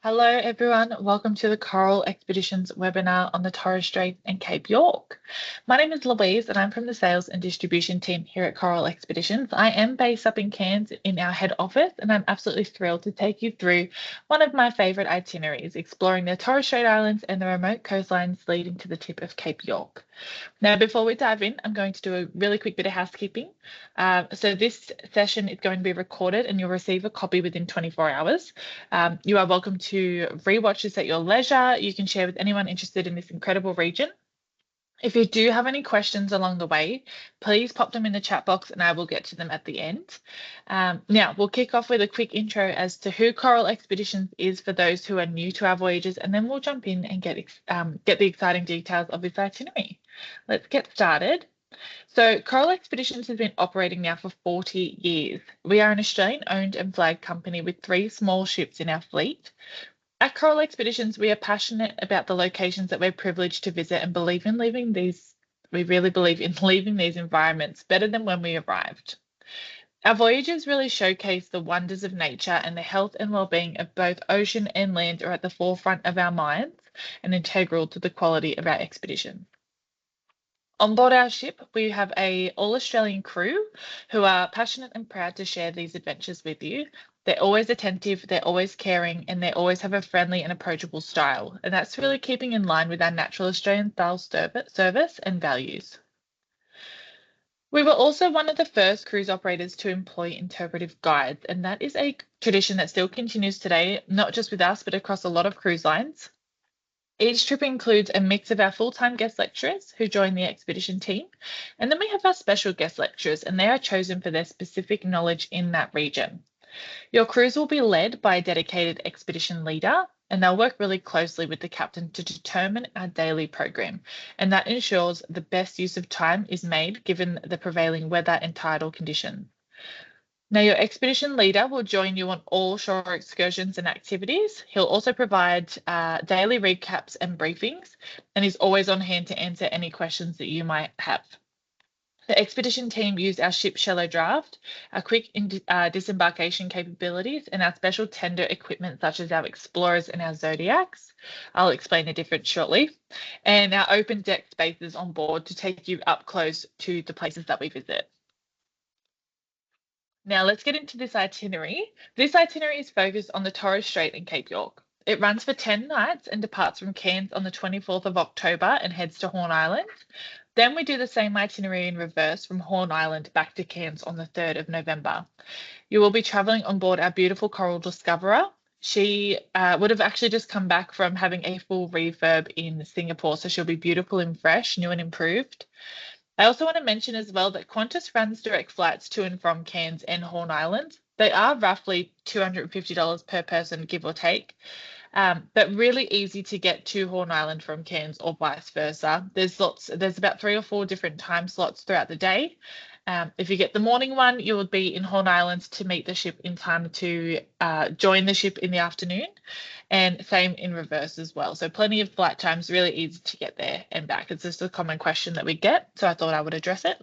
Hello, everyone. Welcome to the Coral Expeditions webinar on the Torres Strait and Cape York. My name is Louise, and I'm from the sales and distribution team here at Coral Expeditions. I am based up in Cairns in our head office, and I'm absolutely thrilled to take you through one of my favourite itineraries, exploring the Torres Strait Islands and the remote coastlines leading to the tip of Cape York. Now, before we dive in, I'm going to do a really quick bit of housekeeping. So this session is going to be recorded and you'll receive a copy within 24 hours. You are welcome to rewatch this at your leisure. You can share with anyone interested in this incredible region. If you do have any questions along the way, please pop them in the chat box and I will get to them at the end. Now, we'll kick off with a quick intro as to who Coral Expeditions is for those who are new to our voyages, and then we'll jump in and get the exciting details of this itinerary. Let's get started. So Coral Expeditions has been operating now for 40 years. We are an Australian-owned and flagged company with 3 small ships in our fleet. At Coral Expeditions, we are passionate about the locations that we're privileged to visit and we really believe in leaving these environments better than when we arrived. Our voyages really showcase the wonders of nature, and the health and well-being of both ocean and land are at the forefront of our minds and integral to the quality of our expedition. On board our ship, we have an all-Australian crew who are passionate and proud to share these adventures with you. They're always attentive, they're always caring, and they always have a friendly and approachable style. And that's really keeping in line with our natural Australian style service and values. We were also one of the first cruise operators to employ interpretive guides, and that is a tradition that still continues today, not just with us, but across a lot of cruise lines. Each trip includes a mix of our full-time guest lecturers who join the expedition team, and then we have our special guest lecturers, and they are chosen for their specific knowledge in that region. Your cruise will be led by a dedicated expedition leader, and they'll work really closely with the captain to determine our daily program, and that ensures the best use of time is made given the prevailing weather and tidal conditions. Now, your expedition leader will join you on all shore excursions and activities. He'll also provide daily recaps and briefings, and is always on hand to answer any questions that you might have. The expedition team use our ship shallow draft, our quick disembarkation capabilities, and our special tender equipment such as our explorers and our zodiacs. I'll explain the difference shortly. And our open deck spaces on board to take you up close to the places that we visit. Now let's get into this itinerary. This itinerary is focused on the Torres Strait and Cape York. It runs for 10 nights and departs from Cairns on the 24th of October and heads to Horn Island. Then we do the same itinerary in reverse from Horn Island back to Cairns on the 3rd of November. You will be travelling on board our beautiful Coral Discoverer. She would have actually just come back from having a full refurb in Singapore, so she'll be beautiful and fresh, new and improved. I also want to mention as well that Qantas runs direct flights to and from Cairns and Horn Island. They are roughly $250 per person, give or take, but really easy to get to Horn Island from Cairns or vice versa. There's about 3 or 4 different time slots throughout the day. If you get the morning one, you will be in Horn Island to meet the ship in time to join the ship in the afternoon, and same in reverse as well. So plenty of flight times, really easy to get there and back. It's just a common question that we get, so I thought I would address it.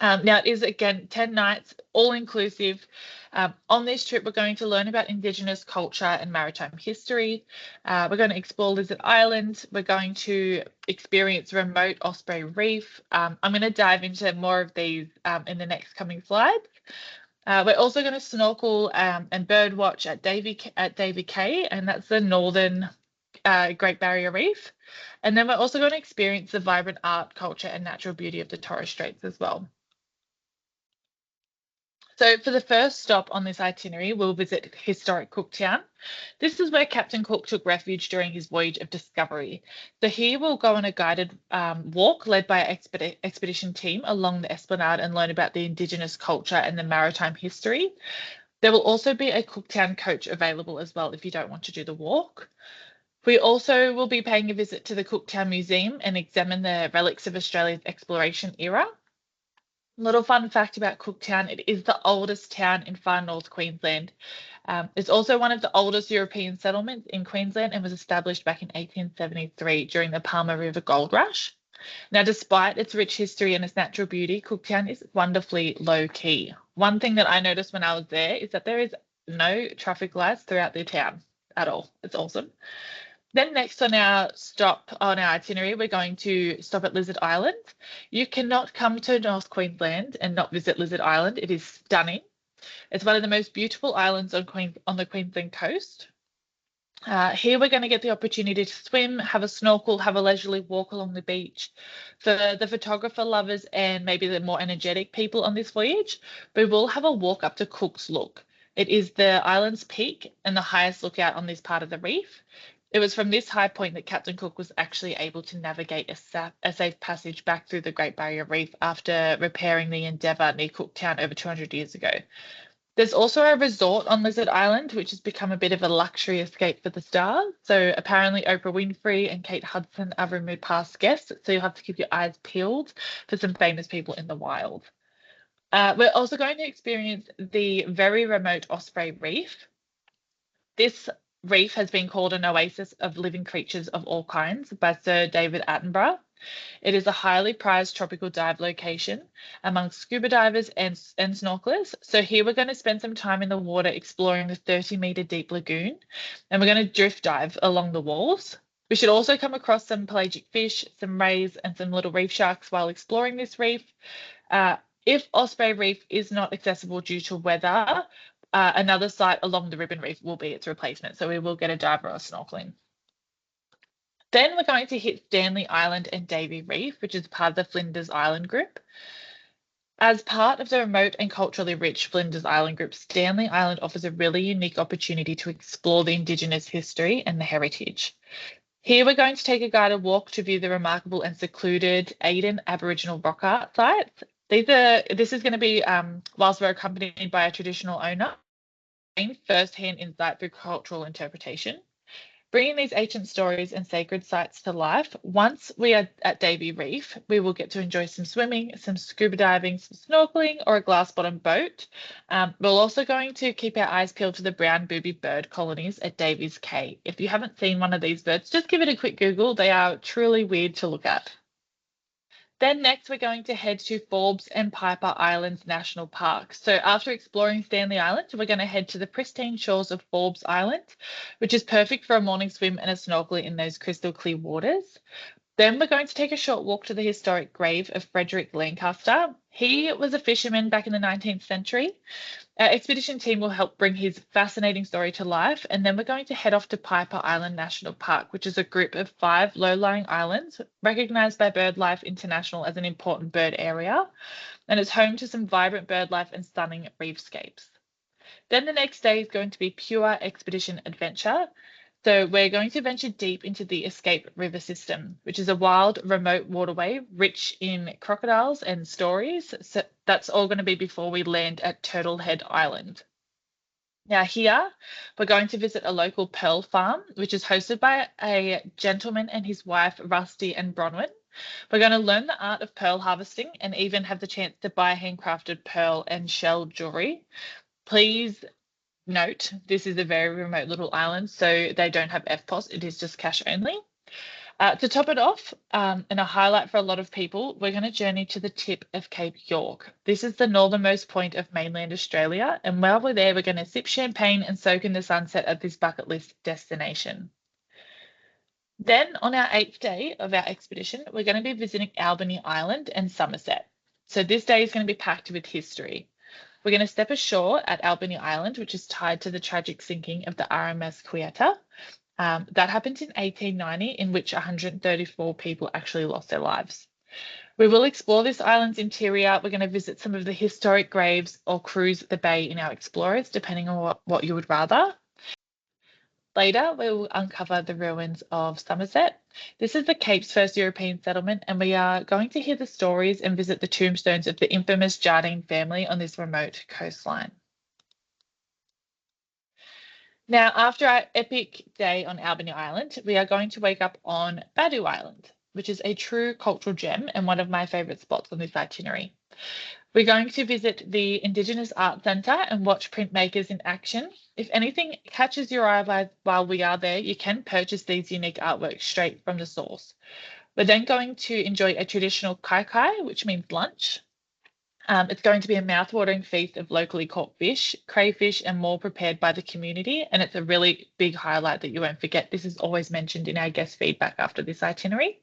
Now, it is, again, 10 nights, all inclusive. On this trip, we're going to learn about Indigenous culture and maritime history. We're going to explore Lizard Island. We're going to experience remote Osprey Reef. I'm going to dive into more of these in the next coming slides. We're also going to snorkel and bird watch at Davy Cay, and that's the northern Great Barrier Reef. And then we're also going to experience the vibrant art, culture, and natural beauty of the Torres Straits as well. So for the first stop on this itinerary, we'll visit historic Cooktown. This is where Captain Cook took refuge during his voyage of discovery. So here we'll go on a guided walk led by our expedition team along the esplanade and learn about the Indigenous culture and the maritime history. There will also be a Cooktown coach available as well if you don't want to do the walk. We also will be paying a visit to the Cooktown Museum and examine the relics of Australia's exploration era. Little fun fact about Cooktown, it is the oldest town in far north Queensland. It's also one of the oldest European settlements in Queensland and was established back in 1873 during the Palmer River Gold Rush. Now, despite its rich history and its natural beauty, Cooktown is wonderfully low-key. One thing that I noticed when I was there is that there is no traffic lights throughout the town. at all. It's awesome. Then next on our stop on our itinerary, we're going to stop at Lizard Island. You cannot come to North Queensland and not visit Lizard Island. It is stunning. It's one of the most beautiful islands on the Queensland coast. Here we're going to get the opportunity to swim, have a snorkel, have a leisurely walk along the beach. For the photographer lovers and maybe the more energetic people on this voyage, we will have a walk up to Cook's Look. It is the island's peak and the highest lookout on this part of the reef. It was from this high point that Captain Cook was actually able to navigate a safe passage back through the Great Barrier Reef after repairing the Endeavour near Cooktown over 200 years ago. There's also a resort on Lizard Island, which has become a bit of a luxury escape for the stars. So apparently Oprah Winfrey and Kate Hudson are rumoured past guests, so you'll have to keep your eyes peeled for some famous people in the wild. We're also going to experience the very remote Osprey Reef. This reef has been called an oasis of living creatures of all kinds by Sir David Attenborough. It is a highly prized tropical dive location among scuba divers and snorkelers. So here we're going to spend some time in the water exploring the 30-metre deep lagoon, and we're going to drift dive along the walls. We should also come across some pelagic fish, some rays, and some little reef sharks while exploring this reef. If Osprey Reef is not accessible due to weather, another site along the Ribbon Reef will be its replacement. So we will get a dive or a snorkeling. Then we're going to hit Stanley Island and Davy Reef, which is part of the Flinders Island group. As part of the remote and culturally rich Flinders Island group, Stanley Island offers a really unique opportunity to explore the Indigenous history and the heritage. Here we're going to take a guided walk to view the remarkable and secluded Aden Aboriginal rock art sites. This is going to be, whilst we're accompanied by a traditional owner, first-hand insight through cultural interpretation. Bringing these ancient stories and sacred sites to life, once we are at Davy Reef, we will get to enjoy some swimming, some scuba diving, some snorkeling, or a glass-bottom boat. We're also going to keep our eyes peeled for the brown booby bird colonies at Davies Cay. If you haven't seen one of these birds, just give it a quick Google. They are truly weird to look at. Then next, we're going to head to Forbes and Piper Islands National Park. So after exploring Stanley Island, we're going to head to the pristine shores of Forbes Island, which is perfect for a morning swim and a snorkel in those crystal clear waters. Then we're going to take a short walk to the historic grave of Frederick Lancaster. He was a fisherman back in the 19th century. Our expedition team will help bring his fascinating story to life, and then we're going to head off to Piper Island National Park, which is a group of 5 low-lying islands recognised by BirdLife International as an important bird area, and it's home to some vibrant bird life and stunning reefscapes. Then the next day is going to be pure expedition adventure. So we're going to venture deep into the Escape River system, which is a wild, remote waterway rich in crocodiles and stories. So that's all going to be before we land at Turtlehead Island. Now here, we're going to visit a local pearl farm, which is hosted by a gentleman and his wife, Rusty and Bronwyn. We're going to learn the art of pearl harvesting and even have the chance to buy handcrafted pearl and shell jewelry. Please note, this is a very remote little island, so they don't have FPOS. It is just cash only. To top it off, and a highlight for a lot of people, we're going to journey to the tip of Cape York. This is the northernmost point of mainland Australia, and while we're there, we're going to sip champagne and soak in the sunset at this bucket list destination. Then on our 8th day of our expedition, we're going to be visiting Albany Island and Somerset. So this day is going to be packed with history. We're going to step ashore at Albany Island, which is tied to the tragic sinking of the RMS Quieta. That happened in 1890, in which 134 people actually lost their lives. We will explore this island's interior. We're going to visit some of the historic graves or cruise the bay in our Explorers, depending on what you would rather. Later, we will uncover the ruins of Somerset. This is the Cape's first European settlement, and we are going to hear the stories and visit the tombstones of the infamous Jardine family on this remote coastline. Now, after our epic day on Albany Island, we are going to wake up on Badu Island, which is a true cultural gem and one of my favourite spots on this itinerary. We're going to visit the Indigenous Art Centre and watch printmakers in action. If anything catches your eye while we are there, you can purchase these unique artworks straight from the source. We're then going to enjoy a traditional kai kai, which means lunch. It's going to be a mouth-watering feast of locally caught fish, crayfish, and more prepared by the community. And it's a really big highlight that you won't forget. This is always mentioned in our guest feedback after this itinerary.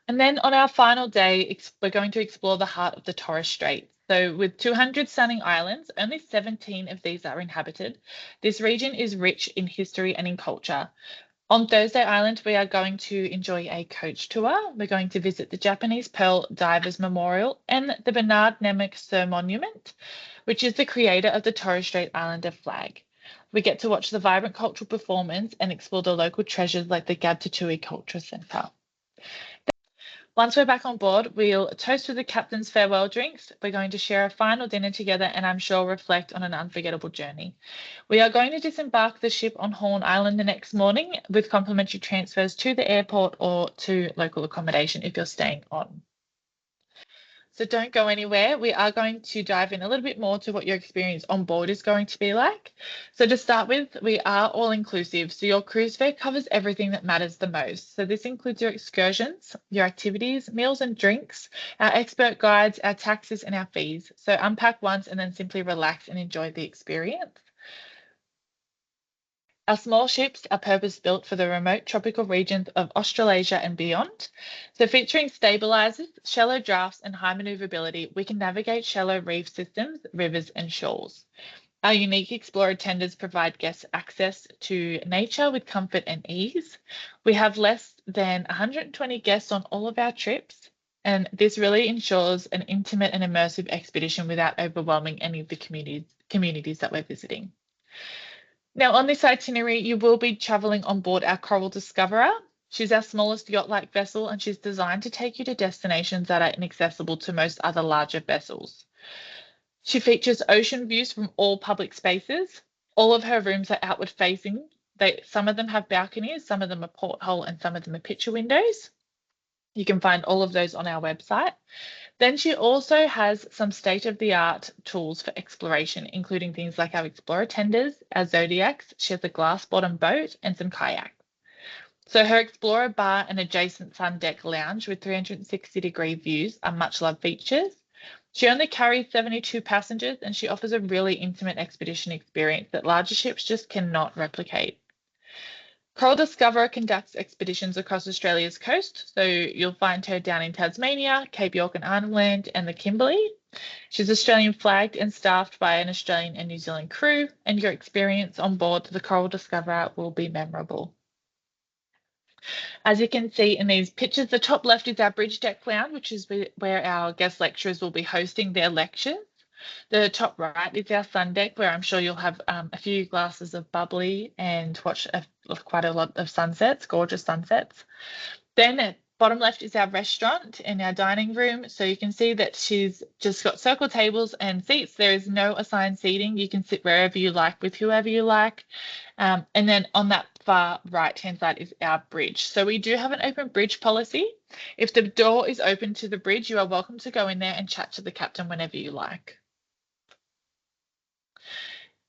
And then on our final day, we're going to explore the heart of the Torres Strait. So with 200 stunning islands, only 17 of these are inhabited. This region is rich in history and in culture. On Thursday Island, we are going to enjoy a coach tour. We're going to visit the Japanese Pearl Divers Memorial and the Bernard Nemec Sir Monument, which is the creator of the Torres Strait Islander flag. We get to watch the vibrant cultural performance and explore the local treasures like the Gabtatui Culture Centre. Once we're back on board, we'll toast with the captain's farewell drinks. We're going to share a final dinner together and I'm sure reflect on an unforgettable journey. We are going to disembark the ship on Horn Island the next morning with complimentary transfers to the airport or to local accommodation if you're staying on. So don't go anywhere. We are going to dive in a little bit more to what your experience on board is going to be like. So to start with, we are all inclusive. So your cruise fare covers everything that matters the most. So this includes your excursions, your activities, meals and drinks, our expert guides, our taxes and our fees. So unpack once and then simply relax and enjoy the experience. Our small ships are purpose-built for the remote tropical regions of Australasia and beyond. So featuring stabilizers, shallow drafts and high maneuverability, we can navigate shallow reef systems, rivers and shoals. Our unique Explorer tenders provide guests access to nature with comfort and ease. We have less than 120 guests on all of our trips, and this really ensures an intimate and immersive expedition without overwhelming any of the communities that we're visiting. Now, on this itinerary, you will be travelling on board our Coral Discoverer. She's our smallest yacht-like vessel, and she's designed to take you to destinations that are inaccessible to most other larger vessels. She features ocean views from all public spaces. All of her rooms are outward facing. Some of them have balconies, some of them are porthole, and some of them are picture windows. You can find all of those on our website. Then she also has some state-of-the-art tools for exploration, including things like our Explorer tenders, our Zodiacs. She has a glass-bottom boat and some kayaks. So her Explorer bar and adjacent sun deck lounge with 360-degree views are much-loved features. She only carries 72 passengers and she offers a really intimate expedition experience that larger ships just cannot replicate. Coral Discoverer conducts expeditions across Australia's coast, so you'll find her down in Tasmania, Cape York and Arnhem Land, and the Kimberley. She's Australian flagged and staffed by an Australian and New Zealand crew, and your experience on board the Coral Discoverer will be memorable. As you can see in these pictures, the top left is our bridge deck lounge, which is where our guest lecturers will be hosting their lectures. The top right is our sun deck, where I'm sure you'll have a few glasses of bubbly and watch quite a lot of sunsets, gorgeous sunsets. Then at bottom left is our restaurant and our dining room. So you can see that she's just got circle tables and seats. There is no assigned seating. You can sit wherever you like with whoever you like. And then on that far right-hand side is our bridge. So we do have an open bridge policy. If the door is open to the bridge, you are welcome to go in there and chat to the captain whenever you like.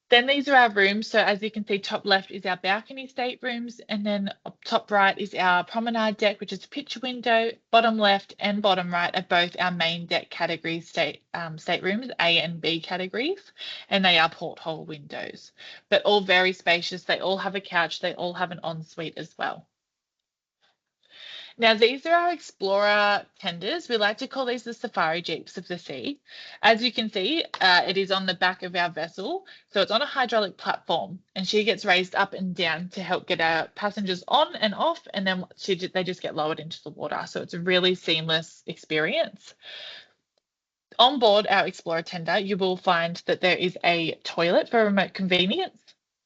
Then these are our rooms. So as you can see, top left is our balcony staterooms, and then top right is our promenade deck, which is a picture window. Bottom left and bottom right are both our main deck category staterooms, A and B categories, and they are porthole windows, but all very spacious. They all have a couch. They all have an ensuite as well. Now, these are our Explorer tenders. We like to call these the safari jeeps of the sea. As you can see, it is on the back of our vessel. So it's on a hydraulic platform and she gets raised up and down to help get our passengers on and off. And then they just get lowered into the water. So it's a really seamless experience. On board our Explorer tender, you will find that there is a toilet for remote convenience.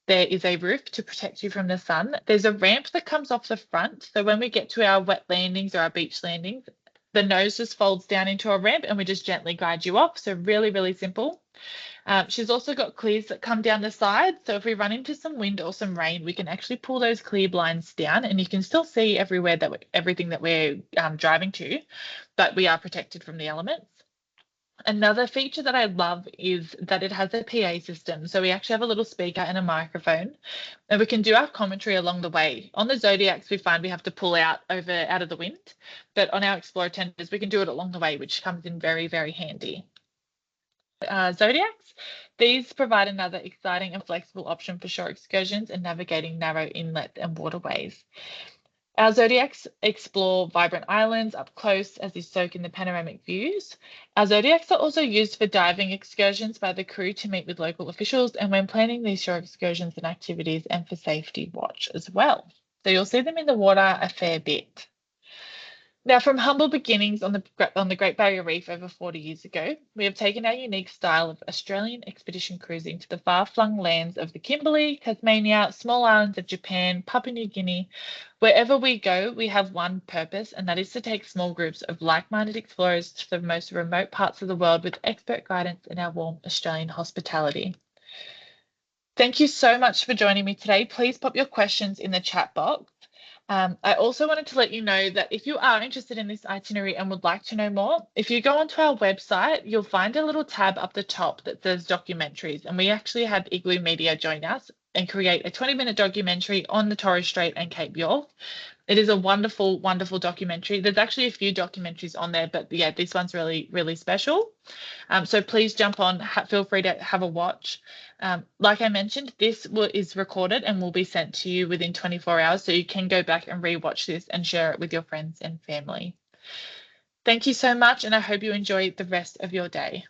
There is a roof to protect you from the sun. There's a ramp that comes off the front. So when we get to our wet landings or our beach landings, the nose just folds down into a ramp and we just gently guide you off. So really, really simple. She's also got clears that come down the side. So if we run into some wind or some rain, we can actually pull those clear blinds down and you can still see everything that we're driving to, but we are protected from the elements. Another feature that I love is that it has a PA system. So we actually have a little speaker and a microphone, and we can do our commentary along the way. On the Zodiacs, we find we have to pull out of the wind, but on our Explorer tenders, we can do it along the way, which comes in very, very handy. zodiacs. These provide another exciting and flexible option for shore excursions and navigating narrow inlets and waterways. Our zodiacs explore vibrant islands up close as they soak in the panoramic views. Our zodiacs are also used for diving excursions by the crew to meet with local officials and when planning these shore excursions and activities and for safety watch as well. So you'll see them in the water a fair bit. Now, from humble beginnings on the Great Barrier Reef over 40 years ago, we have taken our unique style of Australian expedition cruising to the far-flung lands of the Kimberley, Tasmania, small islands of Japan, Papua New Guinea. Wherever we go, we have one purpose, and that is to take small groups of like-minded explorers to the most remote parts of the world with expert guidance and our warm Australian hospitality. Thank you so much for joining me today. Please pop your questions in the chat box. I also wanted to let you know that if you are interested in this itinerary and would like to know more, if you go onto our website, you'll find a little tab up the top that says documentaries. And we actually had Igloo Media join us and create a 20-minute documentary on the Torres Strait and Cape York. It is a wonderful, wonderful documentary. There's actually a few documentaries on there, but yeah, this one's really, really special. So please jump on, feel free to have a watch. Like I mentioned, this is recorded and will be sent to you within 24 hours, so you can go back and rewatch this and share it with your friends and family. Thank you so much, and I hope you enjoy the rest of your day.